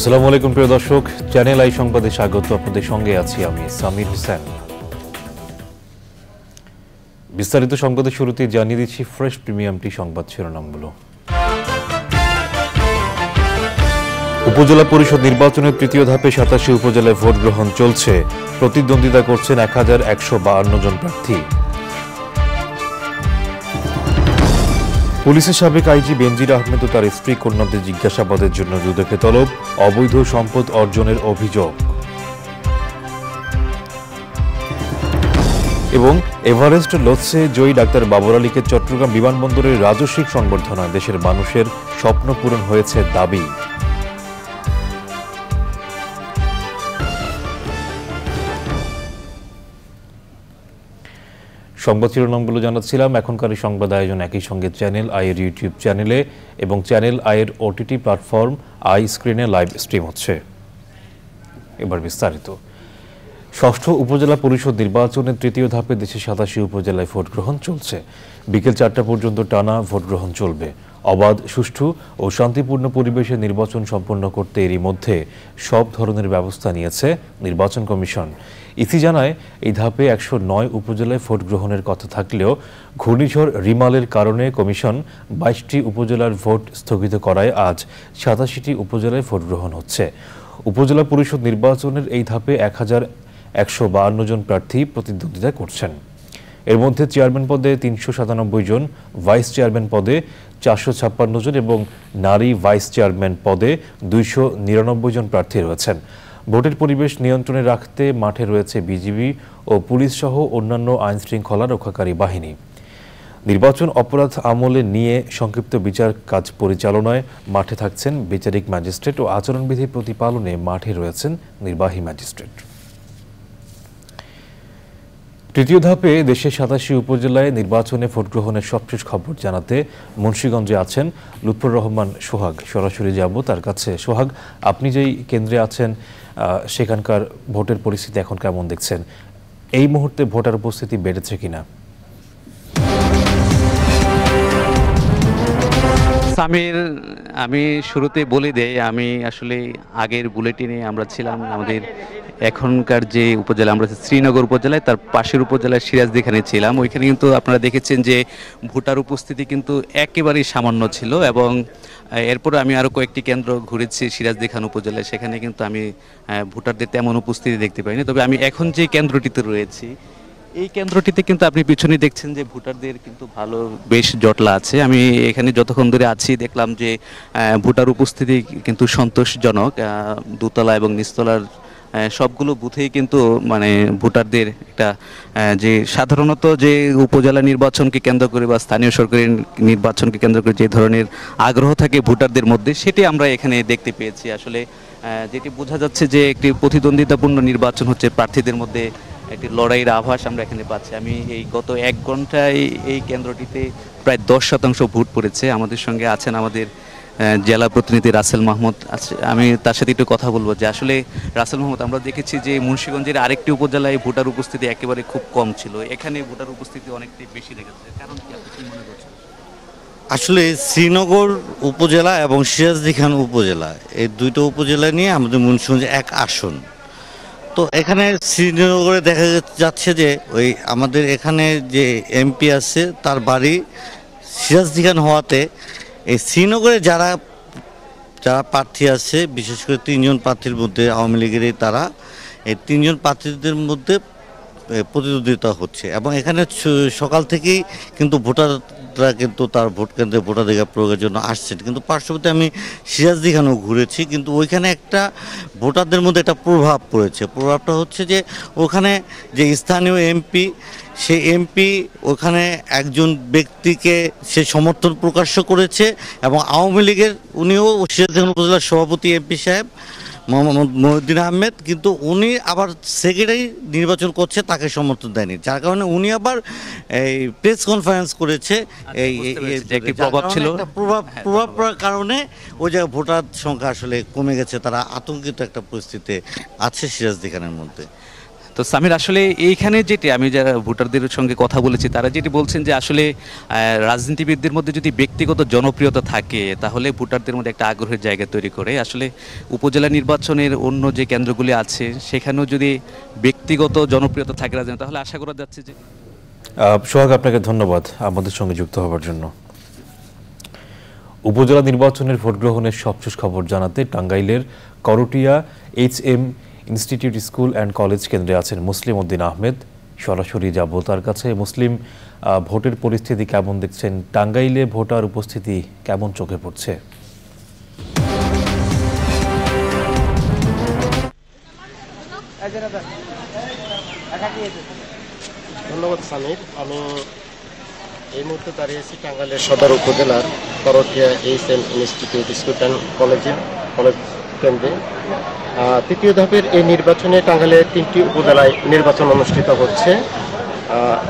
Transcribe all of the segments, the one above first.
আসসালামু আলাইকুম প্রিয় দর্শক, চ্যানেল আই সংবাদে স্বাগত। আপনাদের সঙ্গে আছি আমি সামির হোসেন। বিস্তারিত সংবাদের শুরুতে জানিয়ে দিচ্ছি ফ্রেশ প্রিমিয়াম টি সংবাদ শিরোনামগুলো। উপজেলা পরিষদ নির্বাচনের তৃতীয় ধাপে ৮৭ উপজেলায় ভোট গ্রহণ চলছে। প্রতিদ্বন্দ্বিতা করছেন ১,১৫২ জন প্রার্থী। পুলিশের সাবেক আইজি বেনজির আহমেদ ও তার স্ত্রী কন্যাদের জিজ্ঞাসাবাদের জন্য দুদকে তলব, অবৈধ সম্পদ অর্জনের অভিযোগ। এবং এভারেস্ট লর্ডসে জয়ী ডাক্তার বাবর আলীকে চট্টগ্রাম বিমানবন্দরের রাজস্বিক সংবর্ধনায় দেশের মানুষের স্বপ্ন পূরণ হয়েছে দাবি। সংবাদ শিরোনামগুলো জানাচ্ছিলাম। এখনকার এই সংবাদ আয়োজন একই সঙ্গে চ্যানেল আইয়ের ইউটিউব চ্যানেলে এবং চ্যানেল আইয়ের ওটিটি প্ল্যাটফর্ম আই স্ক্রিনে লাইভ স্ট্রিম হচ্ছে। এবার বিস্তারিত। ষষ্ঠ উপজেলা পরিষদ নির্বাচনের তৃতীয় ধাপে দেশের ৮৭ উপজেলায় ভোট গ্রহণ চলছে। বিকেল ৪টা পর্যন্ত টানা ভোট গ্রহণ চলবে। অবাধ, সুষ্ঠু ও শান্তিপূর্ণ পরিবেশে নির্বাচন সম্পন্ন করতে এরই মধ্যে সব ধরনের ব্যবস্থা নিয়েছে নির্বাচন কমিশন। ইসি জানায়, এই ধাপে ১০৯ উপজেলায় ভোট গ্রহণের কথা থাকলেও ঘূর্ণিঝড় রিমালের কারণে কমিশন ২২টি উপজেলার ভোট স্থগিত করায় আজ ৮৭টি উপজেলায় ভোট গ্রহণ হচ্ছে। উপজেলা পরিষদ নির্বাচনের এই ধাপে ১,১৫২ জন প্রার্থী প্রতিদ্বন্দ্বিতা করছেন। এর মধ্যে চেয়ারম্যান পদে ৩৯৭ জন, ভাইস চেয়ারম্যান পদে ৪৫৬ জন এবং নারী ভাইস চেয়ারম্যান পদে ২৯৯ জন প্রার্থী রয়েছেন। ভোটের পরিবেশ নিয়ন্ত্রণে রাখতে মাঠে রয়েছে বিজিবি ও পুলিশ সহ অন্যান্য আইনশৃঙ্খলা রক্ষাকারী বাহিনী। নির্বাচন অপরাধ আমলে নিয়ে সংক্ষিপ্ত বিচার কাজ পরিচালনায় মাঠে থাকছেন বিচারিক ম্যাজিস্ট্রেট ও আচরণবিধি প্রতিপালনে মাঠে রয়েছেন নির্বাহী ম্যাজিস্ট্রেট। তৃতীয় ধাপে দেশের ৮৭ উপজেলায় নির্বাচনে ভোট গ্রহণের সবশেষ খবর জানাতে মুন্সিগঞ্জে আছেন লুৎফর রহমান সোহাগ। সরাসরি যাব তার কাছে। সোহাগ, আপনি যেই কেন্দ্রে আছেন সেখানকার ভোটের পরিস্থিতি এখন কেমন দেখছেন? এই মুহূর্তে ভোটার উপস্থিতি বেড়েছে কিনা? সামির, আমি শুরুতে বলে দেই, আমি আসলে আগের বুলেটিনে আমরা ছিলাম আমাদের এখনকার যে উপজেলা, আমরা শ্রীনগর উপজেলায়, তার পাশের উপজেলায় সিরাজদিখানে ছিলাম। ওইখানে কিন্তু আপনারা দেখেছেন যে ভোটার উপস্থিতি কিন্তু একেবারেই সামান্য ছিল এবং এরপরে আমি আরও কয়েকটি কেন্দ্র ঘুরেছি সিরাজদিখান উপজেলায়, সেখানে কিন্তু আমি ভোটারদের তেমন উপস্থিতি দেখতে পাইনি। তবে আমি এখন যে কেন্দ্রটিতে রয়েছি, এই কেন্দ্রটিতে কিন্তু আপনি পিছনে দেখছেন যে ভোটারদের কিন্তু ভালো বেশ জটলা আছে। আমি এখানে যতক্ষণ ধরে আছি দেখলাম যে ভোটার উপস্থিতি কিন্তু সন্তোষজনক। দোতলা এবং নিচতলার সবগুলো বুথেই কিন্তু মানে ভোটারদের একটা যে সাধারণত যে উপজেলা নির্বাচনকে কেন্দ্র করে বা স্থানীয় সরকারি নির্বাচনকে কেন্দ্র করে যে ধরনের আগ্রহ থাকে ভোটারদের মধ্যে, সেটি আমরা এখানে দেখতে পেয়েছি। আসলে যেটি বোঝা যাচ্ছে যে একটি প্রতিদ্বন্দ্বিতাপূর্ণ নির্বাচন হচ্ছে, প্রার্থীদের মধ্যে একটি লড়াইয়ের আভাস আমরা এখানে পাচ্ছি। আমি এই গত ১ ঘন্টায় এই কেন্দ্রটিতে প্রায় ১০% ভোট পড়েছে। আমাদের সঙ্গে আছেন আমাদের জেলা প্রতিনিধি রাসেল মাহমুদ আছে, আমি তার সাথে একটু কথা বলবো। যে আসলে রাসেল মাহমুদ, আমরা দেখেছি যে মুন্সিগঞ্জের আরেকটি উপজেলায় ভোটার উপস্থিতি একেবারে খুব কম ছিল, এখানে ভোটার উপস্থিতি অনেকটাই বেশি দেখেছে, কারণ কি আপনি কি মনে করছেন? আসলে শ্রীনগর উপজেলা এবং সিরাজদিখান উপজেলা, এই দুইটা উপজেলা নিয়ে আমাদের মুন্সিগঞ্জে এক আসন। তো এখানে শ্রীনগরে দেখা যাচ্ছে যে ওই আমাদের এখানে যে এমপি আছে তার বাড়ি সিরাজদিখান হওয়াতে এই শ্রীনগরে যারা প্রার্থী আছে, বিশেষ করে ৩ জন প্রার্থীর মধ্যে আওয়ামী লীগেরই তারা, এই ৩ জন প্রার্থীদের মধ্যে প্রতিদ্বন্দ্বিতা হচ্ছে এবং এখানে সকাল থেকেই কিন্তু ভোটাররা কিন্তু তার ভোট কেন্দ্রে ভোটাধিকার প্রয়োগের জন্য আসছেন। কিন্তু পার্শ্ববর্তী আমি সিরাজদিখানেও ঘুরেছি, কিন্তু ওইখানে একটা ভোটারদের মধ্যে একটা প্রভাব পড়েছে। প্রভাবটা হচ্ছে যে ওখানে যে স্থানীয় এমপি, সেই এমপি ওখানে একজন ব্যক্তিকে সে সমর্থন প্রকাশ করেছে এবং আওয়ামী লীগের উনিও সিরাজদিখান উপজেলার সভাপতি এমপি সাহেব মোহাম্মদ মহিউদ্দিন আহমেদ, কিন্তু উনি আবার সেক্রেটারি নির্বাচন করছে, তাকে সমর্থন দেয়নি, যার কারণে উনি আবার এই প্রেস কনফারেন্স করেছে। এই একটি প্রভাব ছিল, প্রভাব পড়ার কারণে ওই জায়গায় ভোটার সংখ্যা আসলে কমে গেছে, তারা আতঙ্কিত একটা পরিস্থিতিতে আছে সিরাজদিখানের মধ্যে। তো তো সামির, আসলে এইখানে যেটি আমি যারা ভোটারদের সঙ্গে কথা বলেছি তারা যেটি বলছেন যে আসলে রাজনীতিবিদদের মধ্যে যদি ব্যক্তিগত জনপ্রিয়তা থাকে তাহলে ভোটারদের মধ্যে একটা আগ্রহের জায়গা তৈরি করে। আসলে উপজেলা নির্বাচনের অন্য যে কেন্দ্রগুলি আছে সেখানেও যদি ব্যক্তিগত জনপ্রিয়তা থাকে রাজনীতি, তাহলে আশা করা যাচ্ছে যে। সোহাগ, আপনাকে ধন্যবাদ আমাদের সঙ্গে যুক্ত হওয়ার জন্য। উপজেলা নির্বাচনের ভোট গ্রহণের সবশেষ খবর জানাতে টাঙ্গাইলের Karatia HM institute school and college কেন্দ্রে আছেন মুসলিম উদ্দিন আহমেদ। সরাসরি যাব তার কাছে। মুসলিম, ভোটের পরিস্থিতি কেমন দেখছেন? টাঙ্গাইলে ভোটার উপস্থিতি কেমন চোখে পড়ছে? ধন্যবাদ সামির। আমি এই মুহূর্তে দাঁড়িয়েছি টাঙ্গাইলের সদর উপজেলার Karatia HM institute school and college কেন্দ্রে। তৃতীয় ধাপের এই নির্বাচনে টাঙ্গাইলের 3টি উপজেলায় নির্বাচন অনুষ্ঠিত হচ্ছে।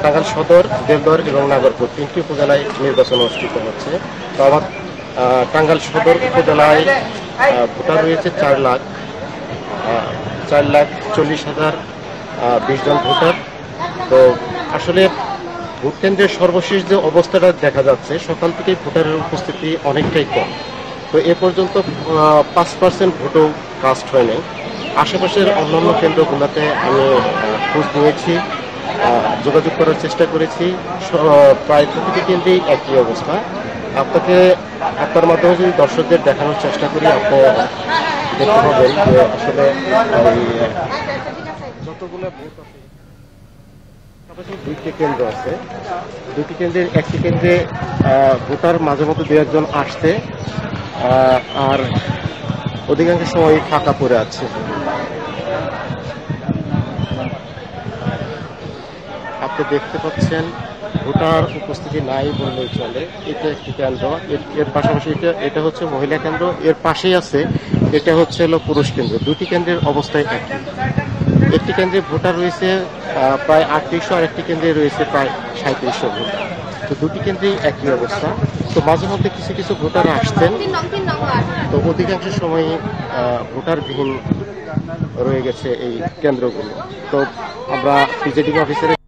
টাঙ্গাইল সদর, দেলদর এবং নাগরপুর 3টি উপজেলায় নির্বাচন অনুষ্ঠিত হচ্ছে। তো আমার টাঙ্গাইল সদর উপজেলায় ভোটার রয়েছে 4,40,020 জন ভোটার। তো আসলে ভোট কেন্দ্রের সর্বশেষ যে অবস্থাটা দেখা যাচ্ছে, সকাল থেকেই ভোটারের উপস্থিতি অনেকটাই কম। তো এ পর্যন্ত 5% ভোটও কাস্ট হয়নি। আশেপাশের অন্যান্য কেন্দ্রগুলোতে আমি খোঁজ নিয়েছি, যোগাযোগ করার চেষ্টা করেছি। প্রায় প্রতিটি কেন্দ্রেই একই অবস্থা। আপনার মাধ্যমে যদি দর্শকদের দেখানোর চেষ্টা করি, আপনি দেখতে পাবেন যে আসলে যতগুলো ভোট আছে, দুইটি কেন্দ্র আছে। দুটি কেন্দ্রের একটি কেন্দ্রে ভোটার মাঝে মধ্যে 2-1 আসছে, আর অধিকাংশ সময় ফাঁকা পড়ে আছে। আপনি দেখতে পাচ্ছেন ভোটার উপস্থিতি নাই বললেই চলে। এটা একটি কেন্দ্র, এর পাশাপাশি এটা হচ্ছে মহিলা কেন্দ্র, এর পাশেই আছে এটা হচ্ছে পুরুষ কেন্দ্র। দুটি কেন্দ্রের অবস্থায় একই। একটি কেন্দ্রে ভোটার রয়েছে প্রায় 3800, আর একটি কেন্দ্রে রয়েছে প্রায় 3700 ভোটার। তো দুটি কেন্দ্রেই একই অবস্থা। তো মাঝে মধ্যে কিছু কিছু ভোটার আসতেন, তো অধিকাংশ সময় ভোটারবিহীন রয়ে গেছে এই কেন্দ্রগুলো। তো আমরা প্রিজাইডিং অফিসারের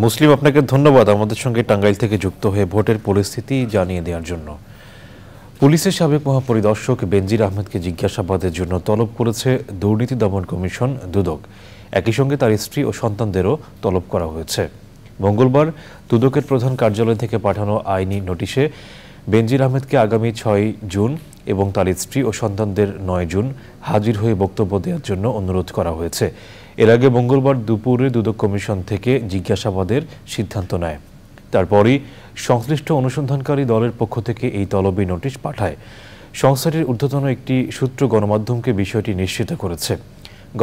মুসলিম, আপনাকে ধন্যবাদ আমাদের সঙ্গে টাঙ্গাইল থেকে যুক্ত হয়ে ভোটের পরিস্থিতি জানিয়ে দেওয়ার জন্য। পুলিশের সাবেক মহাপরিদর্শক বেনজির আহমেদকে জিজ্ঞাসাবাদের জন্য তলব করেছে দুর্নীতি দমন কমিশন দুদক। একই সঙ্গে তার স্ত্রী ও সন্তানদেরও তলব করা হয়েছে। মঙ্গলবার দুদকের প্রধান কার্যালয় থেকে পাঠানো আইনি নোটিশে বেনজির আহমেদকে আগামী 6 জুন এবং তার স্ত্রী ও সন্তানদের 9 জুন হাজির হয়ে বক্তব্য দেওয়ার জন্য অনুরোধ করা হয়েছে। এর আগে মঙ্গলবার দুপুরে দুদক কমিশন থেকে জিজ্ঞাসাবাদের সিদ্ধান্ত নেয়। তারপরই সংশ্লিষ্ট অনুসন্ধানকারী দলের পক্ষ থেকে এই তলবি নোটিশ পাঠায়। সংস্থাটির ঊর্ধ্বতন একটি সূত্র গণমাধ্যমকে বিষয়টি নিশ্চিত করেছে।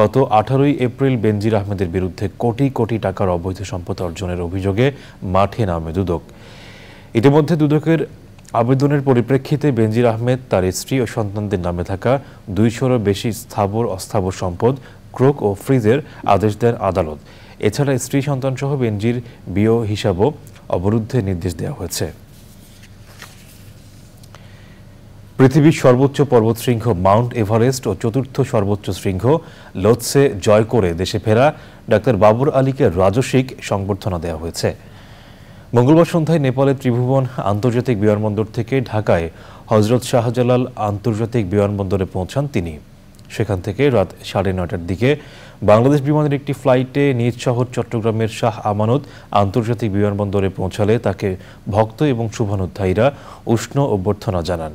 গত 18 এপ্রিল বেনজির আহমেদের বিরুদ্ধে কোটি কোটি টাকার অবৈধ সম্পদ অর্জনের অভিযোগে মাঠে নামে দুদক। ইতিমধ্যে দুদকের আবেদনের পরিপ্রেক্ষিতে বেনজির আহমেদ, তার স্ত্রী ও সন্তানদের নামে থাকা 200-এরও বেশি স্থাবর অস্থাবর সম্পদ ক্রোক ও ফ্রিজের আদেশ দেন আদালত। এছাড়া স্ত্রী সন্তানসহ বেনজির বিও হিসাবও অবরুদ্ধের নির্দেশ দেওয়া হয়েছে। পৃথিবীর সর্বোচ্চ পর্বতশৃঙ্গ মাউন্ট এভারেস্ট ও চতুর্থ সর্বোচ্চ শৃঙ্গ লোৎসে জয় করে দেশে ফেরা ডাক্তার বাবর আলীকে রাজস্বিক সংবর্ধনা দেওয়া হয়েছে। মঙ্গলবার সন্ধ্যায় নেপালের ত্রিভুবন আন্তর্জাতিক বিমানবন্দর থেকে ঢাকায় হজরত শাহজালাল আন্তর্জাতিক বিমানবন্দরে পৌঁছান তিনি। সেখান থেকে রাত 9:30টার দিকে বাংলাদেশ বিমানের একটি ফ্লাইটে নিজ শহর চট্টগ্রামের শাহ আমানত আন্তর্জাতিক বিমানবন্দরে পৌঁছালে তাকে ভক্ত এবং শুভানুধ্যায়ীরা উষ্ণ অভ্যর্থনা জানান।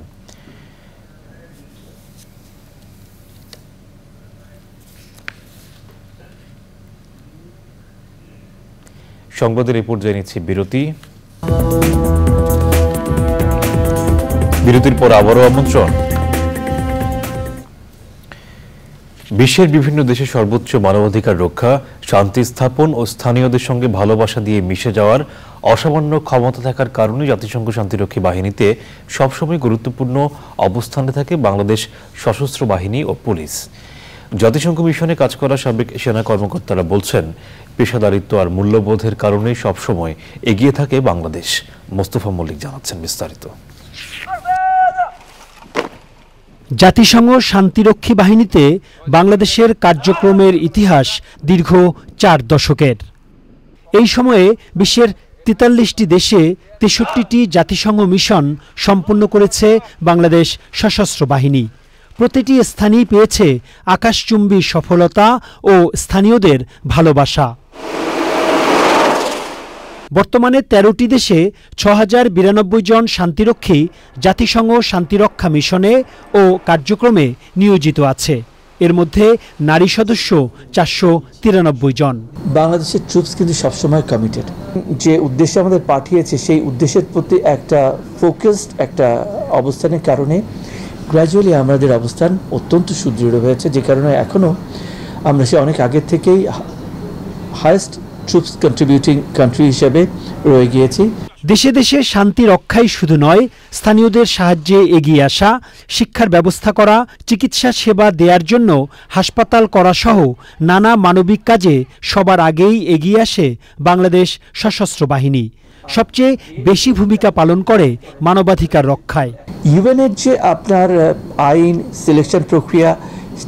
সংবাদের এই পর্যায়ে নিচ্ছি বিরতির পর আবারও আমন্ত্রণ। বিশ্বের বিভিন্ন দেশে সর্বোচ্চ মানবাধিকার রক্ষা, শান্তি স্থাপন ও স্থানীয়দের সঙ্গে ভালোবাসা দিয়ে মিশে যাওয়ার অসামান্য ক্ষমতা থাকার কারণে জাতিসংঘ শান্তিরক্ষী বাহিনীতে সবসময় গুরুত্বপূর্ণ অবস্থানে থাকে বাংলাদেশ সশস্ত্র বাহিনী ও পুলিশ। জাতিসংঘ মিশনে কাজ করা সাবেক সেনা কর্মকর্তারা বলছেন, পেশাদারিত্ব আর মূল্যবোধের কারণে সবসময় এগিয়ে থাকে বাংলাদেশ। মোস্তফা মল্লিক জানাচ্ছেন বিস্তারিত। জাতিসংঘ শান্তিরক্ষী বাহিনীতে বাংলাদেশের কার্যক্রমের ইতিহাস দীর্ঘ 4 দশকের। এই সময়ে বিশ্বের 43টি দেশে 63টি জাতিসংঘ মিশন সম্পন্ন করেছে বাংলাদেশ সশস্ত্র বাহিনী। প্রতিটি স্থানেই পেয়েছে আকাশচুম্বী সফলতা ও স্থানীয়দের ভালোবাসা। বর্তমানে 13টি দেশে 6092 জন শান্তিরক্ষী জাতিসংঘ শান্তিরক্ষা মিশনে ও কার্যক্রমে নিয়োজিত আছে। এর মধ্যে নারী সদস্য 493 জন। বাংলাদেশের ট্রুপস কিন্তু সবসময় কমিটেড। যে উদ্দেশ্যে আমাদের পাঠিয়েছে সেই উদ্দেশ্যের প্রতি একটা ফোকাসড একটা অবস্থানের কারণে গ্র্যাজুয়ালি আমাদের অবস্থান অত্যন্ত সুদৃঢ় হয়েছে, যে কারণে এখনও আমরা সে অনেক আগের থেকেই হাইয়েস্ট ট্রুপস কন্ট্রিবিউটিং কান্ট্রি হিসেবে রয়ে গিয়েছি। দেশে দেশে শান্তি রক্ষাই শুধু নয়, স্থানীয়দের সাহায্যে এগিয়ে আসা, শিক্ষার ব্যবস্থা করা, চিকিৎসা সেবা দেওয়ার জন্য হাসপাতাল করা সহ নানা মানবিক কাজে সবার আগেই এগিয়ে আসে বাংলাদেশ সশস্ত্র বাহিনী। সবচেয়ে বেশি ভূমিকা পালন করে মানবাধিকার রক্ষায়। ইউএনের যে আপনার আইন, সিলেকশন প্রক্রিয়া,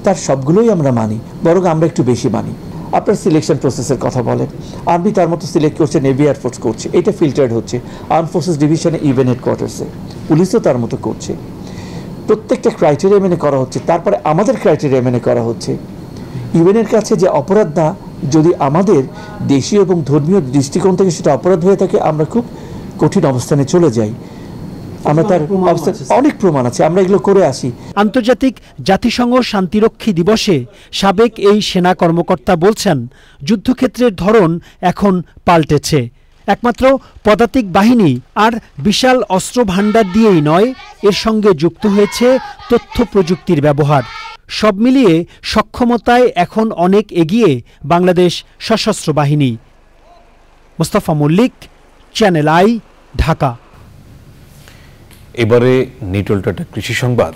তার সবগুলোই আমরা মানি, বরং আমরা একটু বেশি মানি। আপনার সিলেকশন প্রসেসের কথা বলেন, আর্মি তার মতো সিলেক্ট করছে, নেভি এয়ারফোর্স করছে, এটা ফিল্টার্ড হচ্ছে আর্ম ফোর্সেস ডিভিশনে, ইউএন হেডকোয়ার্টার্সে, পুলিশও তার মতো করছে। প্রত্যেকটা ক্রাইটেরিয়া মেনে করা হচ্ছে, তারপরে আমাদের ক্রাইটেরিয়া মেনে করা হচ্ছে। ইউএনের কাছে যে অপরাধ না, যদি আমাদের দেশীয় এবং ধর্মীয় দৃষ্টিকোণ থেকে সেটা অপরাধ হয়ে থাকে, আমরা খুব কঠিন অবস্থানে চলে যাই। আমরা তার অনেক প্রমাণ আছে, আমরা এগুলো করে আসি। আন্তর্জাতিক জাতিসংঘ শান্তিরক্ষী দিবসে সাবেক এই সেনা কর্মকর্তা বলছেন, যুদ্ধক্ষেত্রের ধরন এখন পাল্টেছে। একমাত্র পদাতিক বাহিনী আর বিশাল অস্ত্র ভাণ্ডার দিয়েই নয়, এর সঙ্গে যুক্ত হয়েছে তথ্য প্রযুক্তির ব্যবহার। সব মিলিয়ে সক্ষমতায় এখন অনেক এগিয়ে বাংলাদেশ সশস্ত্র বাহিনী। Mostafa Mallik, channel I, Dhaka. এবারে নিটল টাটা কৃষি সংবাদ।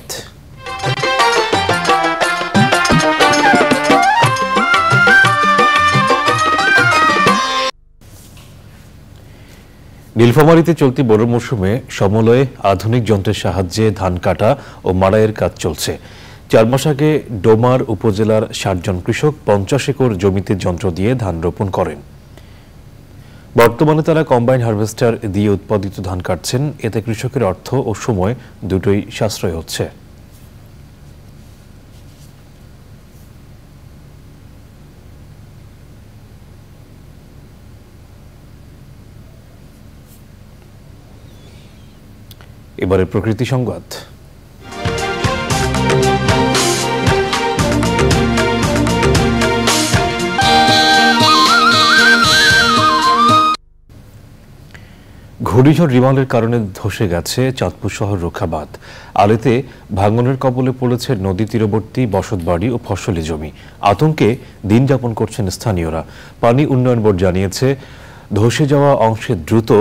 নীলফামারীতে চলতি বড় মৌসুমে সমলয়ে আধুনিক যন্ত্রের সাহায্যে ধান কাটা ও মাড়াইয়ের কাজ চলছে। 4 মাস আগে ডোমার উপজেলার 60 জন কৃষক 50 একর জমিতে যন্ত্র দিয়ে ধান রোপণ করেন। বর্তমানে তারা কম্বাইন হারভেস্টার দিয়ে উৎপাদিত ধান কাটছেন। এতে কৃষকের অর্থ ও সময় দুটোই সাশ্রয় হচ্ছে। এবারে প্রকৃতি সংবাদ। ঘূর্ণিঝড় রিমালের কারণে ধসে গেছে চাঁদপুর শহর রক্ষাবাঁধ। আলেতে ভাঙনের কবলে পড়েছে নদী তীরবর্তী বসতবাড়ি ও ফসলি জমি। আতঙ্কে দিন যাপন করছেন স্থানীয়রা। পানি উন্নয়ন বোর্ড জানিয়েছে, ধসে যাওয়া অংশে দ্রুত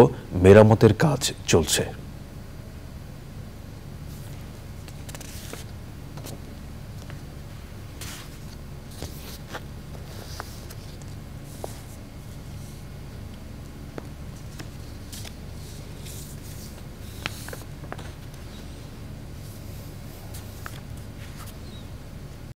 মেরামতের কাজ চলছে।